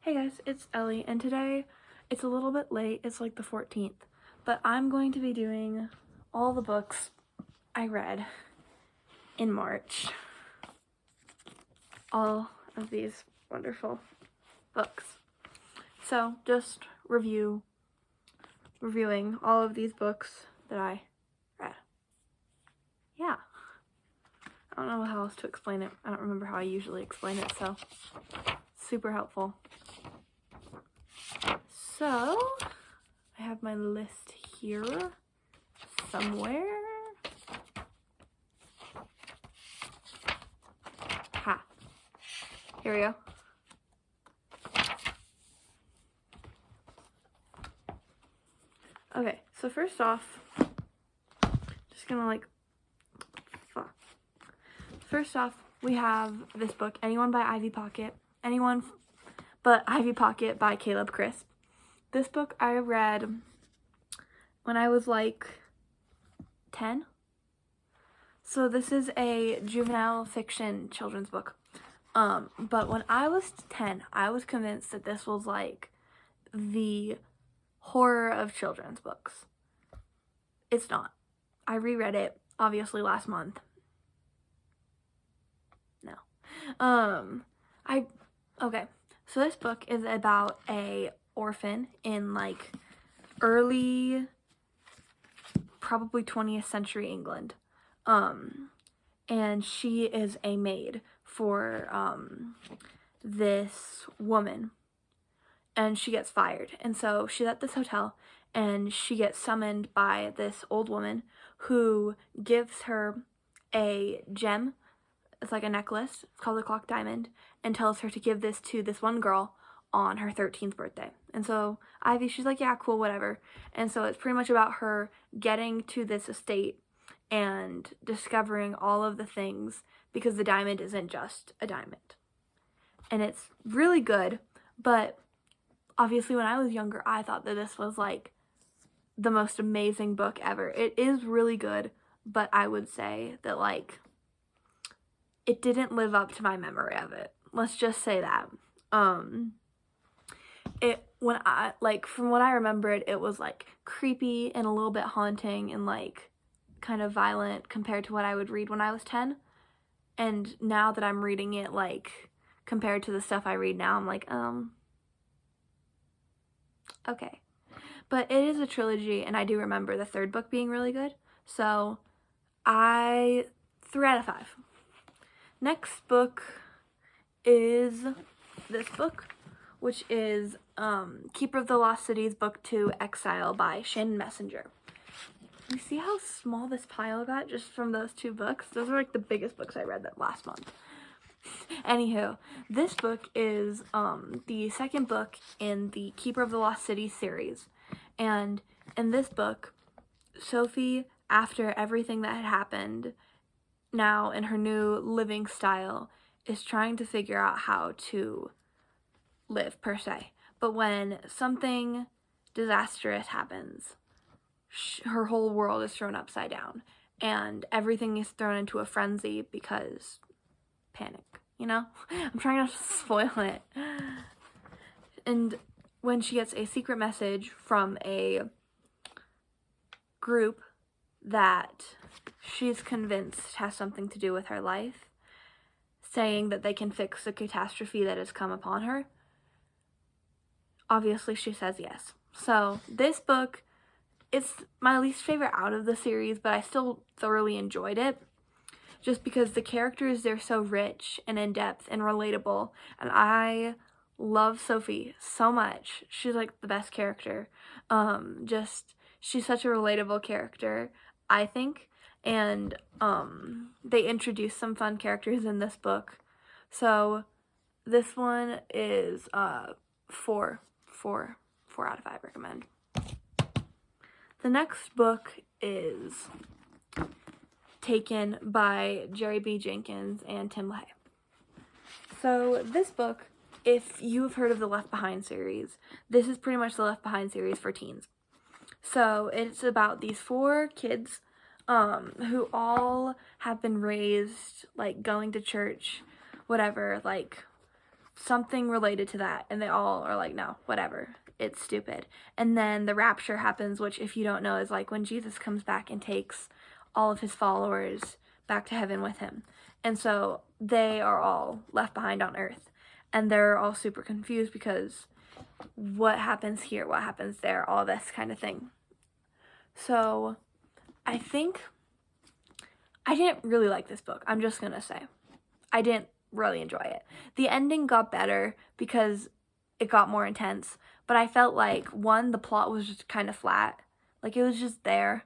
Hey guys, it's Ellie, and today it's a little bit late, it's like the 14th, but I'm going to be doing all the books I read in March. All of these wonderful books. So, just reviewing all of these books that I read. Yeah. I don't know how else to explain it. I don't remember how I usually explain it, so super helpful. So, I have my list here somewhere. Ha. Here we go. Okay, so first off, just gonna First off, we have this book, Anyone by Ivy Pocket. Anyone but Ivy Pocket by Caleb Crisp. This book I read when I was like 10. So this is a juvenile fiction children's book. But when I was 10, I was convinced that this was like the horror of children's books. It's not. I reread it, obviously, last month. No. Okay. So this book is about a orphan in like early, probably 20th century England. And she is a maid for this woman, and she gets fired. And so she's at this hotel, and she gets summoned by this old woman who gives her a gem. It's like a necklace. It's called the Clock Diamond, and tells her to give this to this one girl on her 13th birthday. And so Ivy, she's like, yeah, cool, whatever. And so it's pretty much about her getting to this estate and discovering all of the things, because the diamond isn't just a diamond. And it's really good, but obviously when I was younger, I thought that this was like the most amazing book ever. It is really good, but I would say that like it didn't live up to my memory of it. Let's just say that. From what I remembered, it was like creepy and a little bit haunting and like kind of violent compared to what I would read when I was 10. And now that I'm reading it, like compared to the stuff I read now, I'm like, okay. But it is a trilogy, and I do remember the third book being really good. So 3 out of 5. Next book is this book, which is Keeper of the Lost Cities, Book 2, Exile by Shannon Messenger. You see how small this pile got just from those 2 books? Those are like the biggest books I read that last month. Anywho, this book is the second book in the Keeper of the Lost Cities series. And in this book, Sophie, after everything that had happened, now in her new living style, is trying to figure out how to live, per se. But when something disastrous happens, her whole world is thrown upside down, and everything is thrown into a frenzy because panic, you know? I'm trying not to spoil it. And when she gets a secret message from a group that she's convinced has something to do with her life, saying that they can fix the catastrophe that has come upon her, obviously she says yes. So this book, it's my least favorite out of the series, but I still thoroughly enjoyed it, just because the characters, they're so rich and in-depth and relatable, and I love Sophie so much. She's like the best character. She's such a relatable character, I think, and they introduce some fun characters in this book. So this one is 4 out of 5 recommend. The next book is Taken by Jerry B. Jenkins and Tim LaHaye. So this book, if you've heard of the Left Behind series, this is pretty much the Left Behind series for teens. So it's about these 4 kids who all have been raised like going to church, whatever, like something related to that, and they all are like, no, whatever, it's stupid. And then the rapture happens, which, if you don't know, is like when Jesus comes back and takes all of his followers back to heaven with him. And so they are all left behind on earth, and they're all super confused because what happens here, what happens there, all this kind of thing. So I think I didn't really like this book. I'm just gonna say I didn't really enjoy it. The ending got better because it got more intense, but I felt like, one, the plot was just kind of flat. Like, it was just there,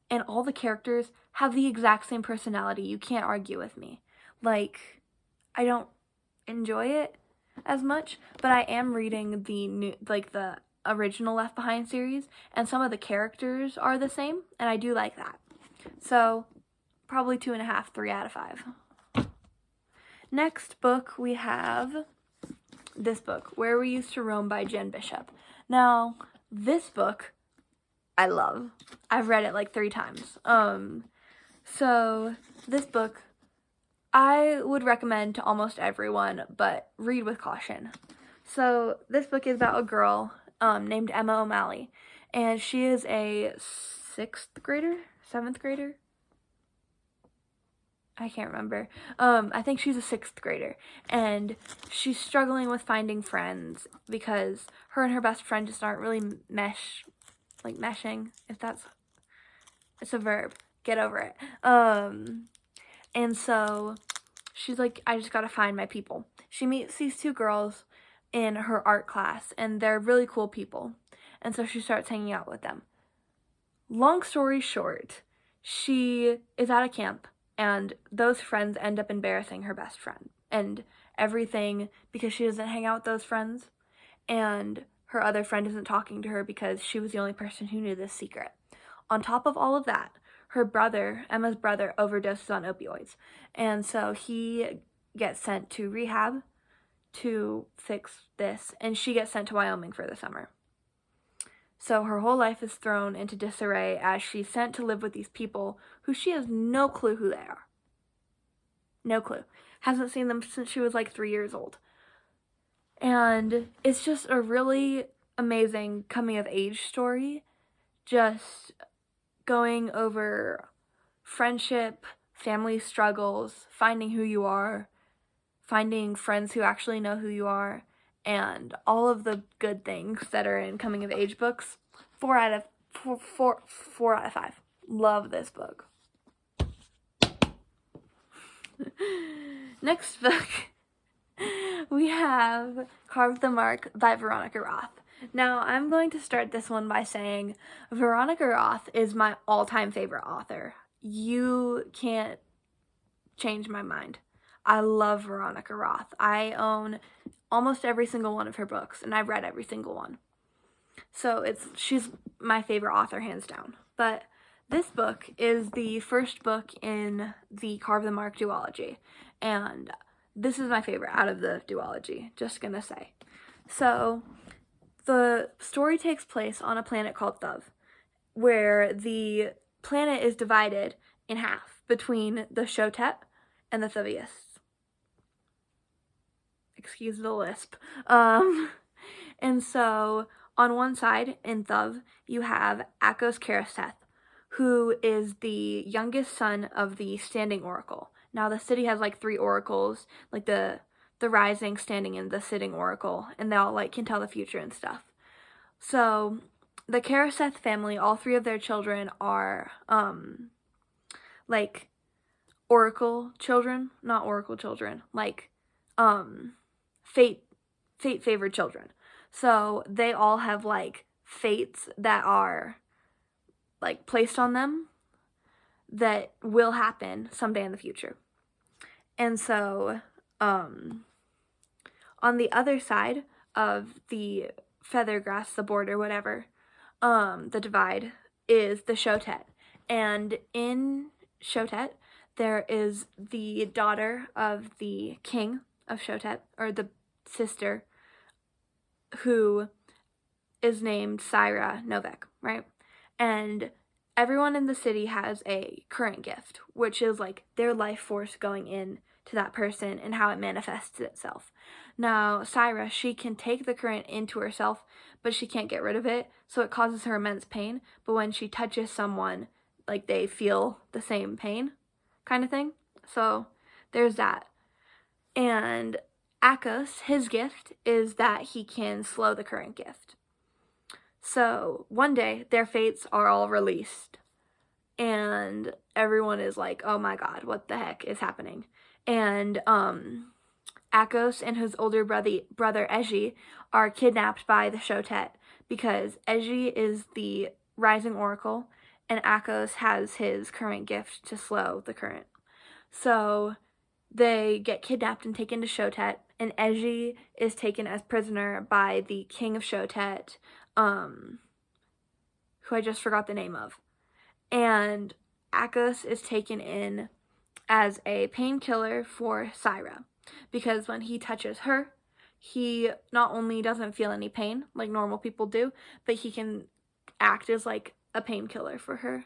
and all the characters have the exact same personality. You can't argue with me. Like, I don't enjoy it as much, but I am reading the new, like, the original Left Behind series, and some of the characters are the same, and I do like that. So probably 2.5, 3 out of 5. Next book, we have this book, Where We Used to Roam by Jen Bishop. Now, this book I love. I've read it like 3 times. So this book I would recommend to almost everyone, but read with caution. So this book is about a girl named Emma O'Malley, and she is a 6th grader, 7th grader. I can't remember. I think she's a 6th grader, and she's struggling with finding friends because her and her best friend just aren't really meshing, if that's, it's a verb, get over it. And so she's like, I just gotta find my people. She meets these 2 girls in her art class, and they're really cool people, and so she starts hanging out with them. Long story short, she is at a camp, and those friends end up embarrassing her best friend and everything because she doesn't hang out with those friends, and her other friend isn't talking to her because she was the only person who knew this secret. On top of all of that, her brother, Emma's brother, overdoses on opioids, and so he gets sent to rehab to fix this, and she gets sent to Wyoming for the summer. So her whole life is thrown into disarray as she's sent to live with these people who she has no clue who they are. No clue. Hasn't seen them since she was like 3 years old. And it's just a really amazing coming-of-age story, just going over friendship, family struggles, finding who you are, finding friends who actually know who you are, and all of the good things that are in coming-of-age books. 4 out of 5. Love this book. Next book, we have Carve the Mark by Veronica Roth. Now, I'm going to start this one by saying Veronica Roth is my all-time favorite author. You can't change my mind. I love Veronica Roth. I own almost every single one of her books, and I've read every single one. So she's my favorite author, hands down. But this book is the first book in the Carve the Mark duology, and this is my favorite out of the duology, just gonna say. So the story takes place on a planet called Thove, where the planet is divided in half between the Shotet and the Thuveists. Excuse the lisp. And so on one side in Thove, you have Akos Karaseth, who is the youngest son of the Standing Oracle. Now, the city has like 3 oracles, like the Rising, Standing, and the Sitting Oracle, and they all like can tell the future and stuff. So the Karaseth family, all 3 of their children are like oracle children, not oracle children, like fate favored children. So they all have like fates that are like placed on them that will happen someday in the future. And so on the other side of the Feathergrass, the border, whatever, the divide, is the Shotet. And in Shotet, there is the daughter of the king of Shotet, or the sister, who is named Syra Novek, right? And everyone in the city has a current gift, which is like their life force going in to that person and how it manifests itself. Now, Syra, she can take the current into herself, but she can't get rid of it, so it causes her immense pain. But when she touches someone, like, they feel the same pain, kind of thing. So there's that. And Akos, his gift is that he can slow the current gift. So one day, their fates are all released, and everyone is like, oh my god, what the heck is happening? And Akos and his older brother Eji are kidnapped by the Shotet because Eji is the rising oracle and Akos has his current gift to slow the current. So they get kidnapped and taken to Shotet, and Eji is taken as prisoner by the king of Shotet, who I just forgot the name of. And Akos is taken in as a painkiller for Syra, because when he touches her, he not only doesn't feel any pain like normal people do, but he can act as like a painkiller for her.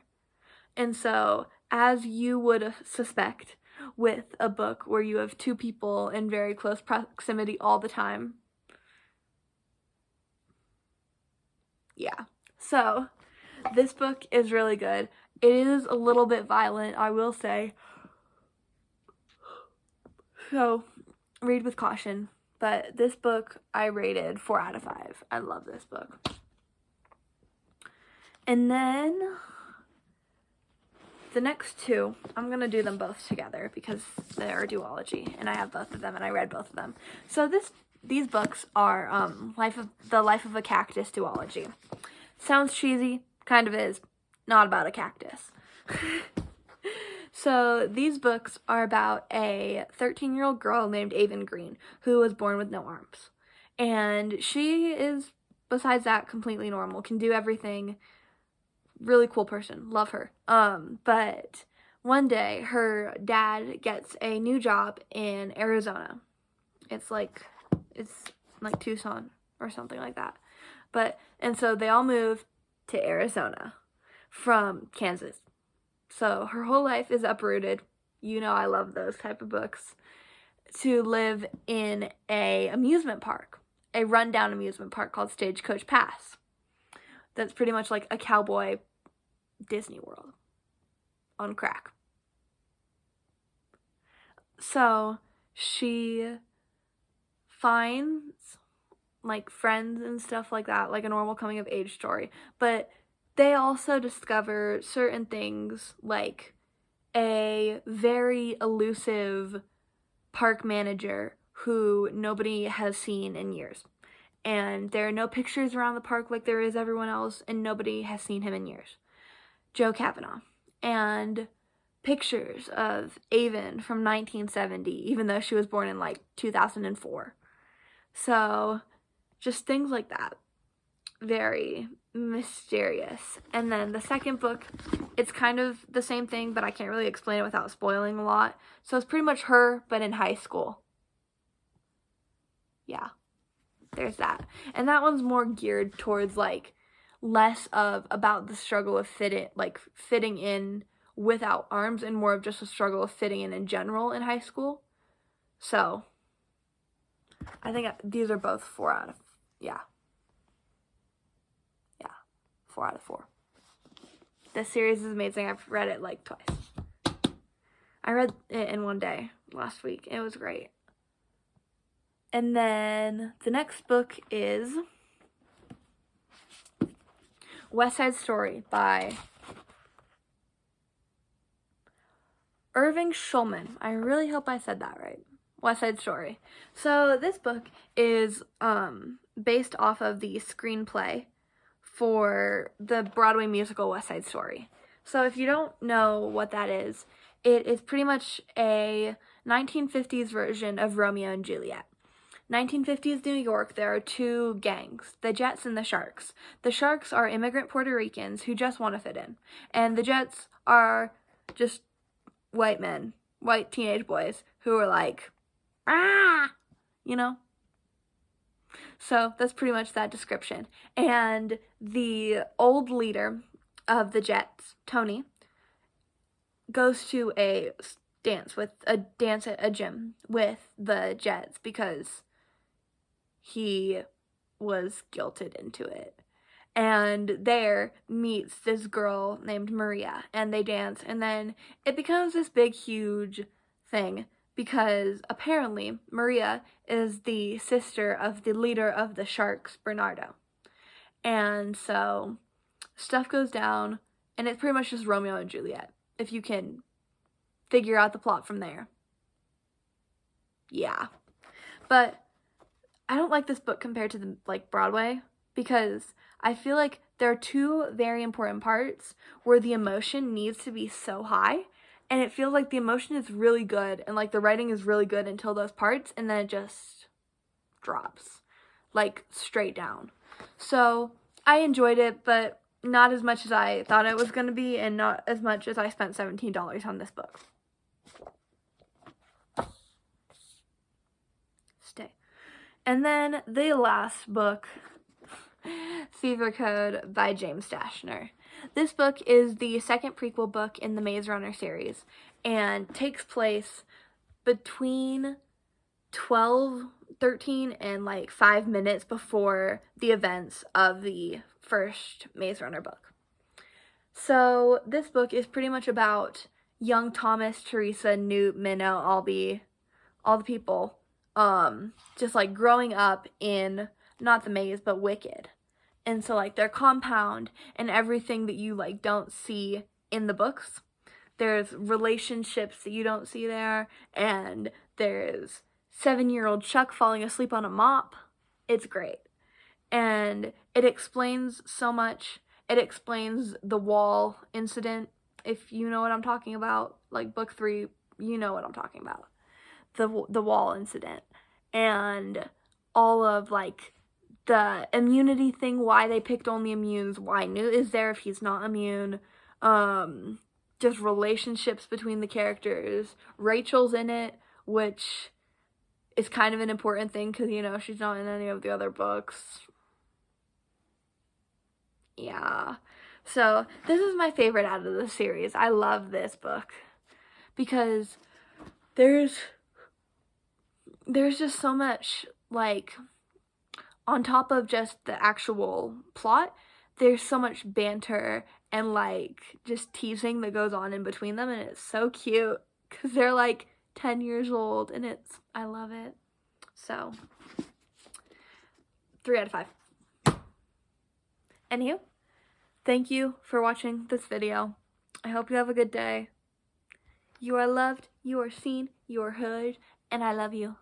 And so, as you would suspect with a book where you have two people in very close proximity all the time, yeah. So, this book is really good. It is a little bit violent, I will say. So, read with caution. But this book, I rated 4 out of 5. I love this book. And then, the next two, I'm going to do them both together because they're a duology. And I have both of them, and I read both of them. So, these books are the Life of a Cactus duology. Sounds cheesy, kind of is. Not about a cactus. So these books are about a 13-year-old girl named Avon Green who was born with no arms. And she is, besides that, completely normal, can do everything. Really cool person. Love her. But one day her dad gets a new job in Arizona. It's like Tucson or something like that. And so they all move to Arizona from Kansas. So her whole life is uprooted. You know I love those type of books. To live in a amusement park. A rundown amusement park called Stagecoach Pass. That's pretty much like a cowboy Disney World. On crack. So she finds like friends and stuff like that, like a normal coming of age story. But they also discover certain things like a very elusive park manager who nobody has seen in years. And there are no pictures around the park like there is everyone else, and nobody has seen him in years. Joe Kavanaugh. And pictures of Avon from 1970, even though she was born in like 2004. So, just things like that. Very mysterious. And then the second book, it's kind of the same thing, but I can't really explain it without spoiling a lot. So it's pretty much her, but in high school. Yeah, there's that. And that one's more geared towards like less of about the struggle of fitting in without arms, and more of just a struggle of fitting in general in high school. So I think these are both 4 out of 4 out of 4. This series is amazing. I've read it like twice. I read it in one day last week. It was great. And then the next book is West Side Story by Irving Shulman. I really hope I said that right. West Side Story. So this book is based off of the screenplay for the Broadway musical West Side Story. So if you don't know what that is, it is pretty much a 1950s version of Romeo and Juliet. 1950s New York, there are 2 gangs, the Jets and the Sharks. The Sharks are immigrant Puerto Ricans who just want to fit in. And the Jets are just white men, white teenage boys who are like, you know? So that's pretty much that description. And the old leader of the Jets, Tony, goes to a dance at a gym with the Jets because he was guilted into it. And there meets this girl named Maria, and they dance, and then it becomes this big, huge thing because apparently Maria is the sister of the leader of the Sharks, Bernardo. And so stuff goes down, and it's pretty much just Romeo and Juliet, if you can figure out the plot from there. Yeah. But I don't like this book compared to the Broadway, because I feel like there are two very important parts where the emotion needs to be so high, and it feels like the emotion is really good and the writing is really good until those parts, and then it just drops straight down. So I enjoyed it, but not as much as I thought it was going to be, and not as much as I spent $17 on this book. Stay. And then the last book, Fever Code by James Dashner. This book is the second prequel book in the Maze Runner series and takes place between 13 and 5 minutes before the events of the first Maze Runner book. So this book is pretty much about young Thomas, Teresa, Newt, Minnow, all the people just growing up in not the maze but Wicked. And so their compound and everything that you don't see in the books. There's relationships that you don't see there, and there's 7-year-old Chuck falling asleep on a mop. It's great. And it explains so much. It explains the wall incident, if you know what I'm talking about. Book 3, you know what I'm talking about. The wall incident. And all of the immunity thing, why they picked only immunes, why Newt is there if he's not immune, just relationships between the characters. Rachel's in it, which is kind of an important thing because, she's not in any of the other books. Yeah. So, this is my favorite out of the series. I love this book because there's just so much, on top of just the actual plot, there's so much banter and just teasing that goes on in between them, and it's so cute because they're 10 years old, and I love it. So 3 out of 5. Anywho, thank you for watching this video. I hope you have a good day. You are loved, you are seen, you are heard, and I love you.